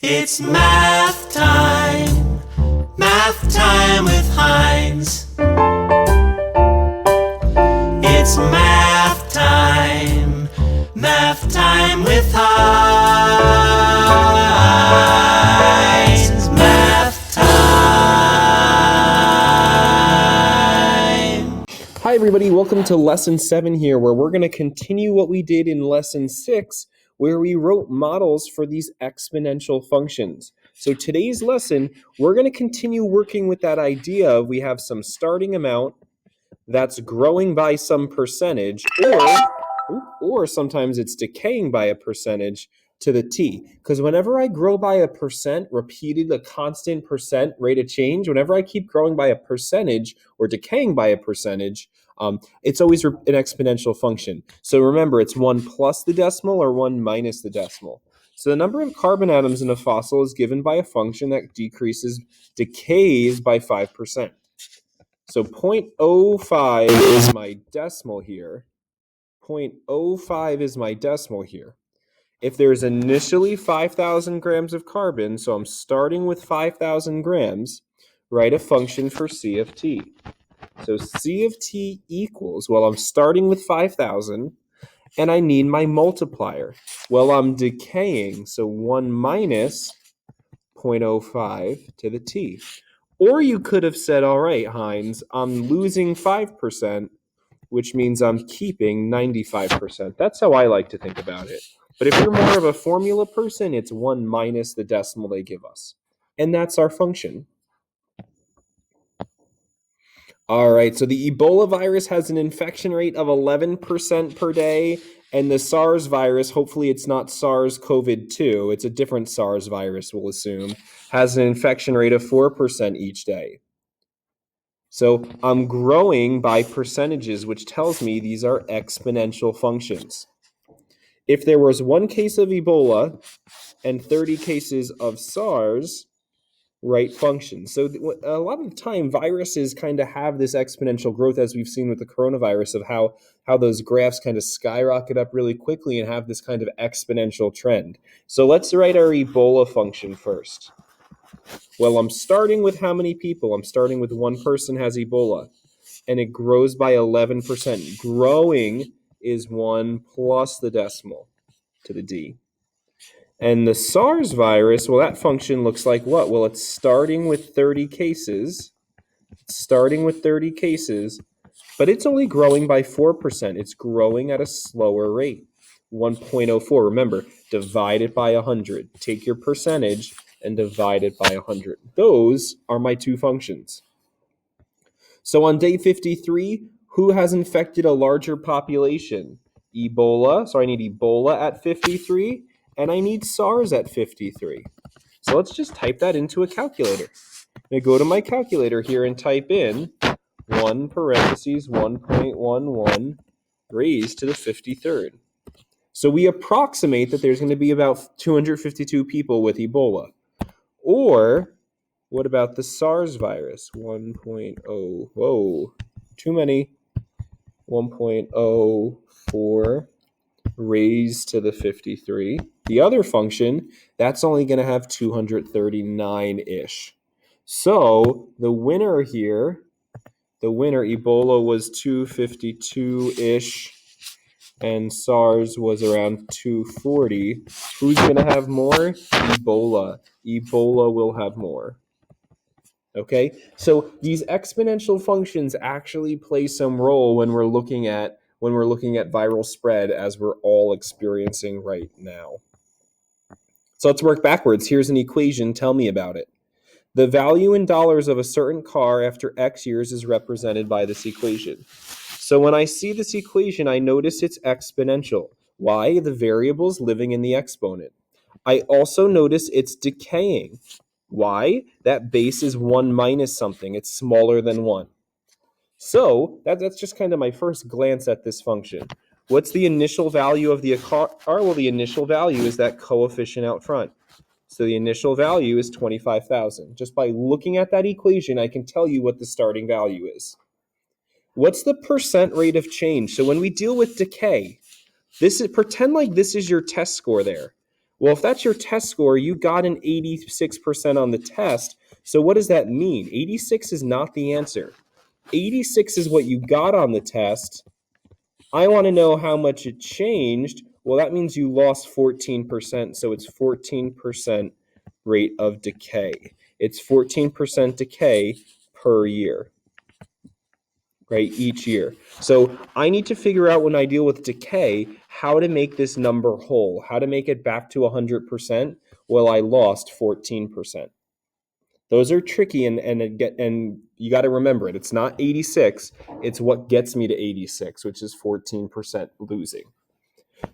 It's math time with Heinz. It's math time with Heinz. Math time. Hi everybody, welcome to Lesson 7 here, where we're going to continue what we did in Lesson 6, where we wrote models for these exponential functions. So today's lesson, we're going to continue working with that idea of we have some starting amount that's growing by some percentage, or sometimes it's decaying by a percentage to the t. Because whenever I grow by a percent, repeated a constant percent rate of change, whenever I keep growing by a percentage or decaying by a percentage, it's always an exponential function. So remember, it's 1 plus the decimal or 1 minus the decimal. So the number of carbon atoms in a fossil is given by a function that decays by 5%. So 0.05 is my decimal here. 0.05 is my decimal here. If there's initially 5,000 grams of carbon, so I'm starting with 5,000 grams, write a function for C of t. So C of t equals, well, I'm starting with 5,000, and I need my multiplier. Well, I'm decaying, so 1 minus 0.05 to the t. Or you could have said, all right, Heinz, I'm losing 5%, which means I'm keeping 95%. That's how I like to think about it. But if you're more of a formula person, it's 1 minus the decimal they give us. And that's our function. All right, so the Ebola virus has an infection rate of 11% per day, and the SARS virus, hopefully it's not SARS-CoV-2, it's a different SARS virus, we'll assume, has an infection rate of 4% each day. So I'm growing by percentages, which tells me these are exponential functions. If there was 1 case of Ebola and 30 cases of SARS, write functions. So a lot of the time, viruses kind of have this exponential growth, as we've seen with the coronavirus, of how those graphs kind of skyrocket up really quickly and have this kind of exponential trend. So let's write our Ebola function first. Well, I'm starting with how many people? I'm starting with 1 person has Ebola, and it grows by 11%. Growing is 1 plus the decimal to the d. And the SARS virus, well, that function looks like what? Well, it's starting with 30 cases. But it's only growing by 4%. It's growing at a slower rate, 1.04. Remember, divide it by 100. Take your percentage and divide it by 100. Those are my 2 functions. So on day 53, who has infected a larger population? Ebola. So I need Ebola at 53. And I need SARS at 53. So let's just type that into a calculator. I'm going to go to my calculator here and type in 1 parentheses 1.11 raised to the 53rd. So we approximate that there's going to be about 252 people with Ebola. Or what about the SARS virus? 1.0, whoa, too many. 1.04 raised to the 53. The other function, that's only going to have 239-ish. So the winner here, Ebola was 252-ish, and SARS was around 240. Who's going to have more? Ebola. Ebola will have more. Okay, so these exponential functions actually play some role when we're looking at viral spread, as we're all experiencing right now. So let's work backwards. Here's an equation. Tell me about it. The value in dollars of a certain car after X years is represented by this equation. So when I see this equation, I notice it's exponential. Why? The variable's living in the exponent. I also notice it's decaying. Why? That base is 1 minus something. It's smaller than 1. So that's just kind of my first glance at this function. What's the initial value of the car? Well, the initial value is that coefficient out front. So the initial value is 25,000. Just by looking at that equation, I can tell you what the starting value is. What's the percent rate of change? So when we deal with decay, pretend like this is your test score there. Well, if that's your test score, you got an 86% on the test. So what does that mean? 86 is not the answer. 86 is what you got on the test. I want to know how much it changed. Well, that means you lost 14%. So it's 14% rate of decay. It's 14% decay per year, right? Each year. So I need to figure out when I deal with decay, how to make this number whole, how to make it back to 100%. Well, I lost 14%. Those are tricky, and you got to remember it. It's not 86. It's what gets me to 86, which is 14% losing.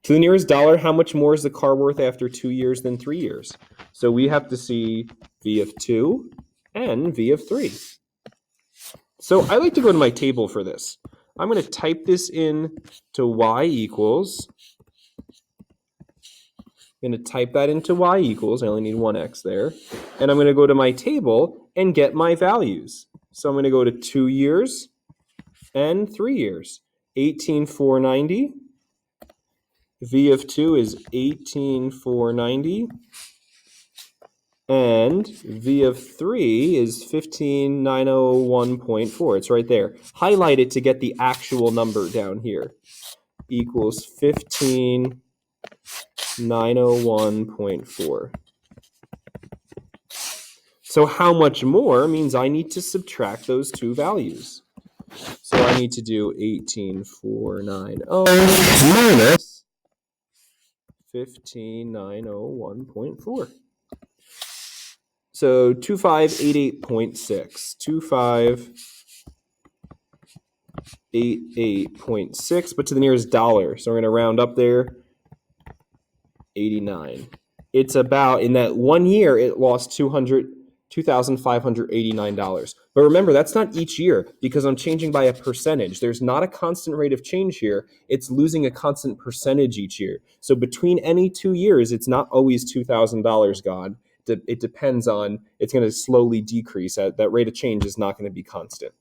To the nearest dollar, how much more is the car worth after 2 years than 3 years? So we have to see V of 2 and V of 3. So I like to go to my table for this. I'm going to type this in to y equals. I'm going to type that into y equals. I only need one x there. And I'm going to go to my table and get my values. So I'm going to go to 2 years and 3 years. 18,490. V of 2 is 18,490. And V of 3 is 15,901.4. It's right there. Highlight it to get the actual number down here. Equals 15,901.4. So how much more means I need to subtract those two values. So I need to do 18,490 minus 15,901.4. So 2588.6. 2588.6, but to the nearest dollar. So we're going to round up there. 89. It's about, in that 1 year, it lost $2,589. But remember, that's not each year because I'm changing by a percentage. There's not a constant rate of change here. It's losing a constant percentage each year. So between any 2 years, it's not always $2,000 gone. It depends on, it's going to slowly decrease. That rate of change is not going to be constant.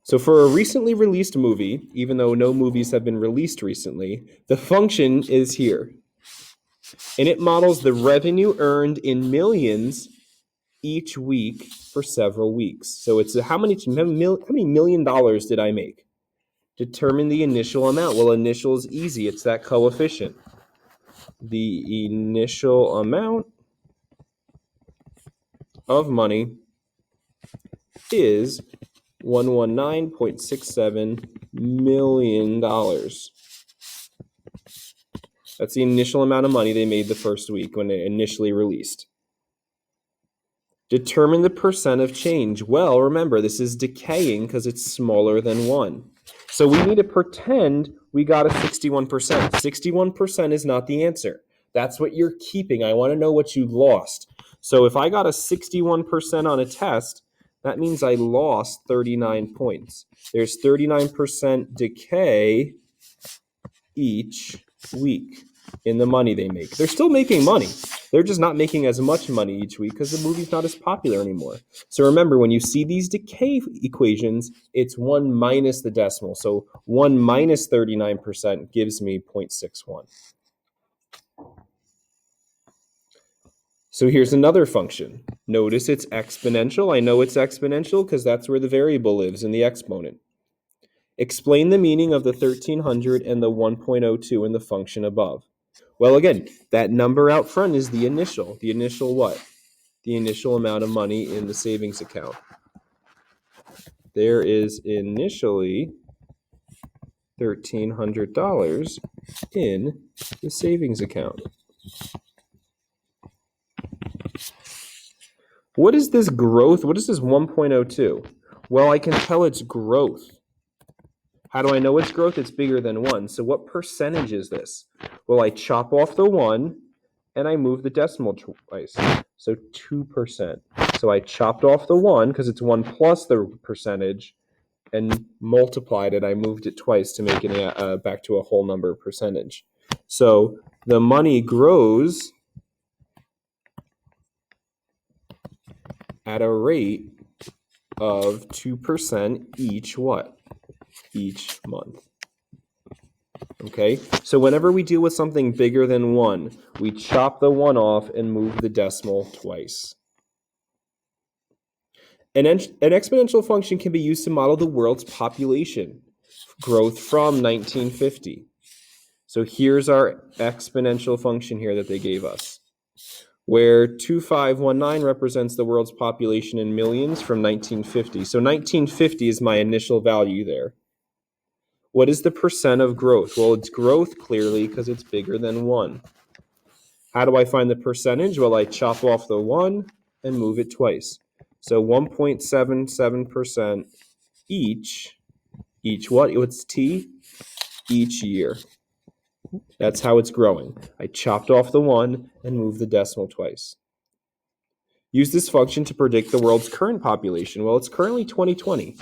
So for a recently released movie, even though no movies have been released recently, the function is here. And it models the revenue earned in millions each week for several weeks. So it's how many $1 million did I make? Determine the initial amount. Well, initial is easy. It's that coefficient. The initial amount of money is $119.67 million. That's the initial amount of money they made the first week when they initially released. Determine the percent of change. Well, remember, this is decaying because it's smaller than 1. So we need to pretend we got a 61%. 61% is not the answer. That's what you're keeping. I want to know what you lost. So if I got a 61% on a test, that means I lost 39 points. There's 39% decay each week in the money they make. They're still making money. They're just not making as much money each week because the movie's not as popular anymore. So remember, when you see these decay equations, it's 1 minus the decimal. So 1 minus 39% gives me 0.61. So here's another function. Notice it's exponential. I know it's exponential because that's where the variable lives in the exponent. Explain the meaning of the 1300 and the 1.02 in the function above. Well, again, that number out front is the initial. The initial what? The initial amount of money in the savings account. There is initially $1,300 in the savings account. What is this growth? What is this 1.02? Well, I can tell it's growth. How do I know it's growth? It's bigger than 1. So what percentage is this? Well, I chop off the 1 and I move the decimal twice. So 2%. So I chopped off the 1 because it's 1 plus the percentage and multiplied it. I moved it twice to make it back to a whole number percentage. So the money grows at a rate of 2% each what? Each month. Okay, so whenever we deal with something bigger than 1, we chop the 1 off and move the decimal twice. An exponential function can be used to model the world's population growth from 1950. So here's our exponential function here that they gave us, where 2519 represents the world's population in millions from 1950. So 1950 is my initial value there. What is the percent of growth? Well, it's growth clearly because it's bigger than 1. How do I find the percentage? Well, I chop off the 1 and move it twice. So 1.77% each what? What's t? Each year. That's how it's growing. I chopped off the 1 and moved the decimal twice. Use this function to predict the world's current population. Well, it's currently 2020.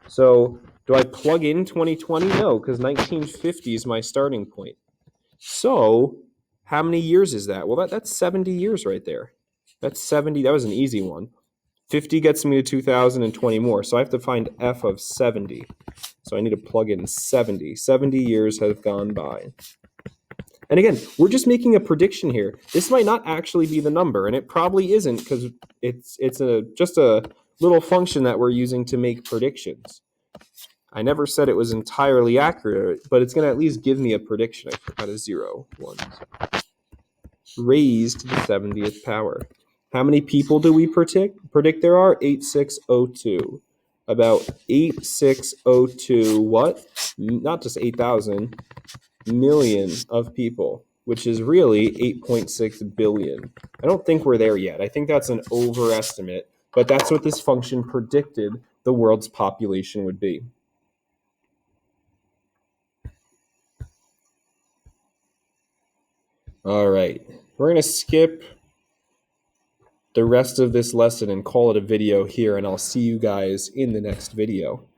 So do I plug in 2020? No, because 1950 is my starting point. So how many years is that? Well, that's 70 years right there. That's 70. That was an easy one. 50 gets me to 2020 more. So I have to find f of 70. So I need to plug in 70. 70 years have gone by. And again, we're just making a prediction here. This might not actually be the number, and it probably isn't because it's just a little function that we're using to make predictions. I never said it was entirely accurate, but it's going to at least give me a prediction. I forgot a 0. 1 raised to the 70th power. How many people do we predict there are? 8602. About 8602 what? Not just 8,000. Million of people, which is really 8.6 billion. I don't think we're there yet. I think that's an overestimate, but that's what this function predicted the world's population would be. All right, we're going to skip the rest of this lesson and call it a video here, and I'll see you guys in the next video.